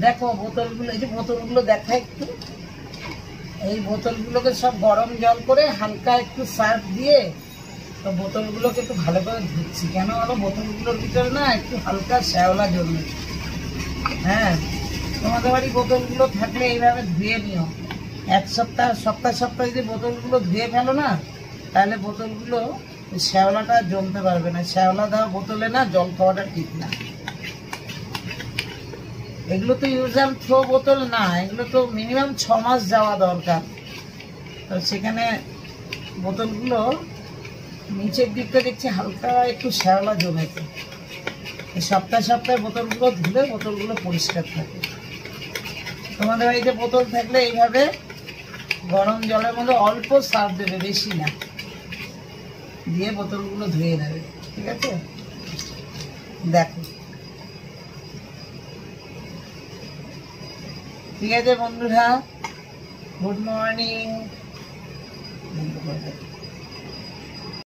দেখো বোতলগুলো, এই যে বোতলগুলো দেখা একটু, এই বোতলগুলোকে সব গরম জল করে হালকা একটু সার্ফ দিয়ে তো বোতলগুলোকে একটু ভালো করে ধুচ্ছি। কেন বলো, বোতলগুলোর ভিতরে না একটু হালকা শ্যাওলা জমে। হ্যাঁ, তোমাদের বাড়ি বোতলগুলো থাকলে এইভাবে ধুয়ে নিও। এক সপ্তাহ সপ্তাহে যদি বোতলগুলো ধুয়ে ফেলো না, তাহলে বোতলগুলো শ্যাওলাটা জমতে পারবে না। শ্যাওলা দেওয়া বোতলে না জল খাওয়াটা ঠিক না। এগুলো তো ইউজ অ্যান্ড থ্রো বোতল না, এগুলো তো মিনিমাম 6 মাস যাওয়া দরকার। তো সেখানে বোতলগুলো নিচের দিকটা দেখছি হালকা একটু শ্যাওলা জমেছে। সপ্তাহে বোতলগুলো ধুলে বোতলগুলো পরিষ্কার থাকে। তোমাদের বাড়িতে বোতল থাকলে এইভাবে গরম জলের মধ্যে অল্প সার্ফ দেবে, বেশি না, দিয়ে বোতলগুলো ধুয়ে নেবে। ঠিক আছে, দেখো। ঠিক আছে বন্ধুরা, গুড মর্নিং।